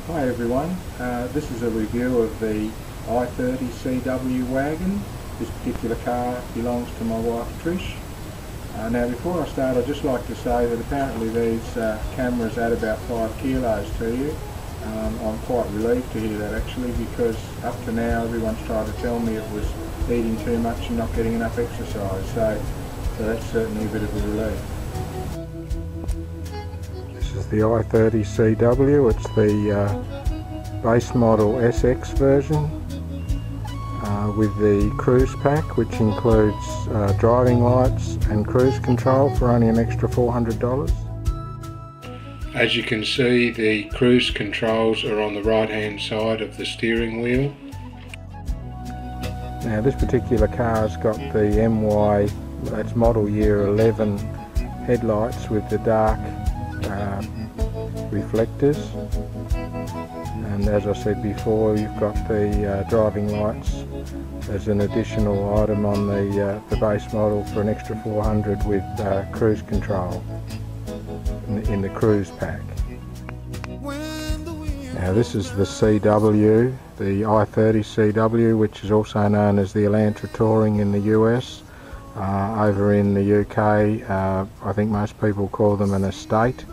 Hi everyone, this is a review of the i30 CW wagon. This particular car belongs to my wife Trish. Now before I start, I'd just like to say that apparently these cameras add about 5 kilos to you. I'm quite relieved to hear that actually, because up to now everyone's tried to tell me it was eating too much and not getting enough exercise, so that's certainly a bit of a relief. This is the i30 CW. It's the base model SX version with the cruise pack, which includes driving lights and cruise control for only an extra $400. As you can see, the cruise controls are on the right hand side of the steering wheel. Now this particular car's got the MY, that's model year 11 headlights with the dark reflectors, and as I said before, you've got the driving lights as an additional item on the base model for an extra $400 with cruise control in the cruise pack. Now this is the CW, the i30 CW, which is also known as the Elantra Touring in the US. Over in the UK, I think most people call them an estate.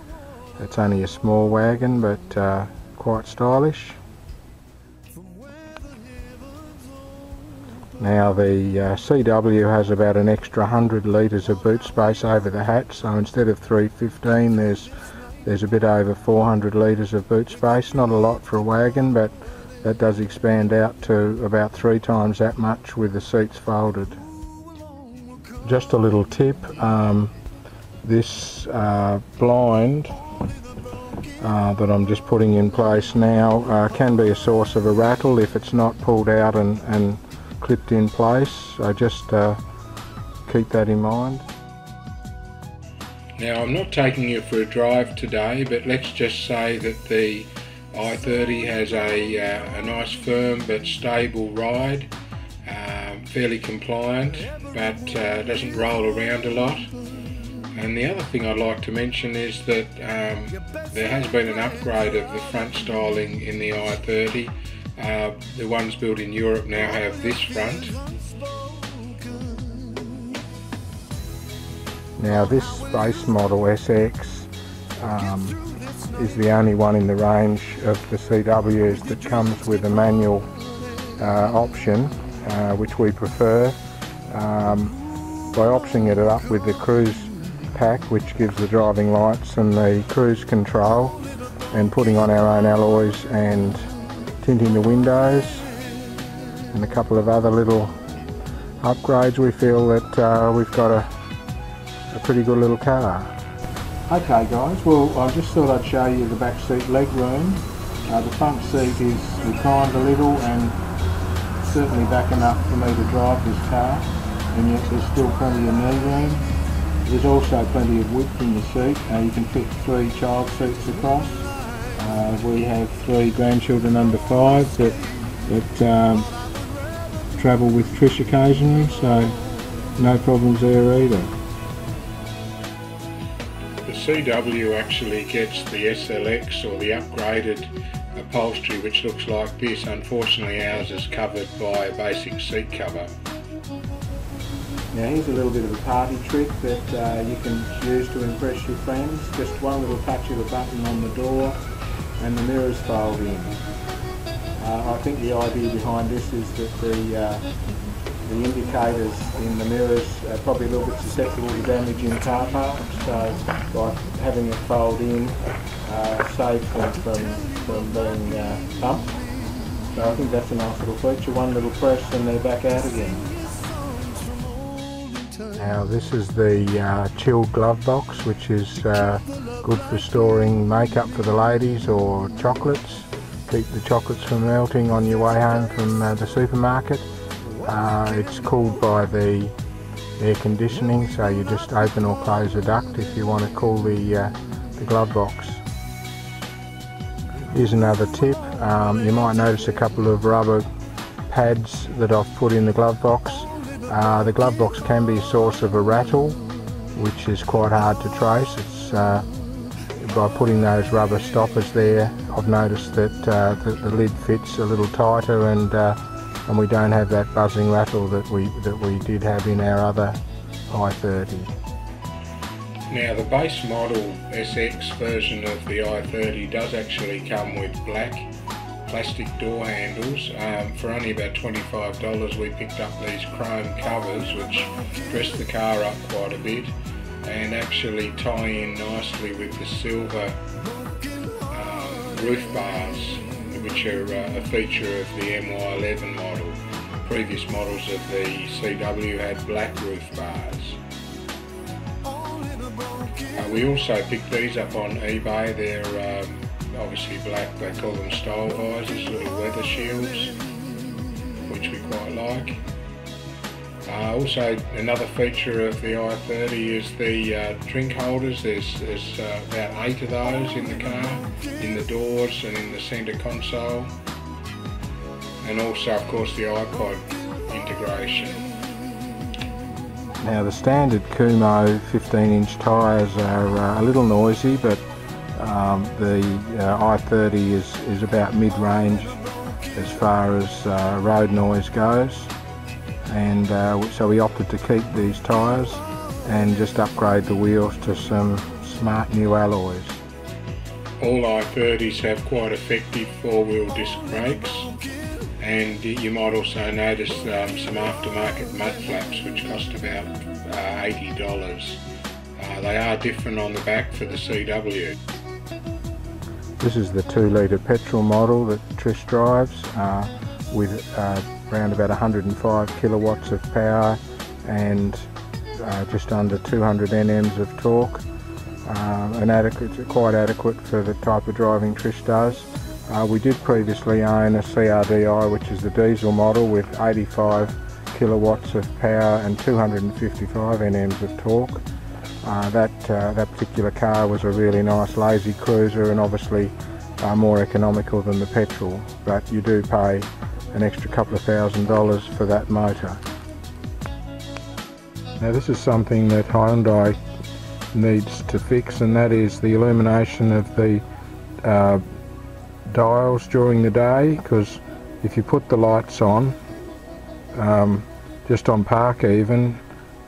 It's only a small wagon, but quite stylish. Now the CW has about an extra 100 litres of boot space over the hatch, so instead of 315 there's a bit over 400 litres of boot space. Not a lot for a wagon, but that does expand out to about 3 times that much with the seats folded. Just a little tip, this blind that I'm just putting in place now can be a source of a rattle if it's not pulled out and clipped in place, so just keep that in mind. Now I'm not taking you for a drive today, but let's just say that the i30 has a nice firm but stable ride, fairly compliant, but doesn't roll around a lot. And the other thing I'd like to mention is that there has been an upgrade of the front styling in the i30. The ones built in Europe now have this front. Now this base model SX is the only one in the range of the CWs that comes with a manual option, which we prefer. By optioning it up with the cruise pack, which gives the driving lights and the cruise control, and putting on our own alloys and tinting the windows and a couple of other little upgrades, we feel that we've got a pretty good little car. Okay guys, well I just thought I'd show you the back seat leg room. The front seat is reclined a little and certainly back enough for me to drive this car, and yet there's still plenty of knee room. There's also plenty of width in the seat. You can fit 3 child seats across. We have 3 grandchildren under 5 that travel with Trish occasionally, so no problems there either. The CW actually gets the SLX or the upgraded upholstery, which looks like this. Unfortunately ours is covered by a basic seat cover. Now here's a little bit of a party trick that you can use to impress your friends. Just one little touch of a button on the door and the mirrors fold in. I think the idea behind this is that the indicators in the mirrors are probably a little bit susceptible to damage in car parks, so by having it fold in saves them from being pumped. So I think that's a nice little feature. One little press and they're back out again. Now this is the chilled glove box, which is good for storing makeup for the ladies or chocolates. Keep the chocolates from melting on your way home from the supermarket. It's cooled by the air conditioning, so you just open or close the duct if you want to cool the glove box. Here's another tip. You might notice a couple of rubber pads that I've put in the glove box. The glove box can be a source of a rattle, which is quite hard to trace. It's by putting those rubber stoppers there, I've noticed that the lid fits a little tighter, and we don't have that buzzing rattle that we did have in our other i30. Now the base model SX version of the i30 does actually come with black plastic door handles. For only about $25 we picked up these chrome covers which dress the car up quite a bit and actually tie in nicely with the silver roof bars, which are a feature of the MY11 model. Previous models of the CW had black roof bars. We also picked these up on eBay. They're obviously black, they call them style visors, little weather shields, which we quite like. Also, another feature of the i30 is the drink holders. There's about 8 of those in the car, in the doors and in the centre console. And also, of course, the iPod integration. Now the standard Kumo 15-inch tyres are a little noisy, but the i30 is about mid-range as far as road noise goes, and so we opted to keep these tyres and just upgrade the wheels to some smart new alloys. All i30s have quite effective 4-wheel disc brakes, and you might also notice some aftermarket mud flaps which cost about $80. They are different on the back for the CW. This is the 2-litre petrol model that Trish drives with around about 105 kilowatts of power and just under 200 Nms of torque. Quite adequate for the type of driving Trish does. We did previously own a CRDI, which is the diesel model, with 85 kilowatts of power and 255 Nms of torque. That particular car was a really nice lazy cruiser and obviously more economical than the petrol, but you do pay an extra couple of $1,000s for that motor. Now this is something that Hyundai needs to fix, and that is the illumination of the dials during the day, because if you put the lights on, just on park even,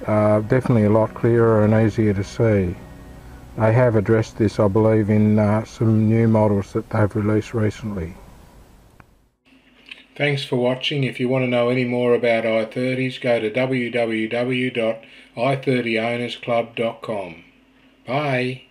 definitely a lot clearer and easier to see. They have addressed this, I believe, in some new models that they've released recently. Thanks for watching. If you want to know any more about i30s, go to www.i30ownersclub.com. Bye.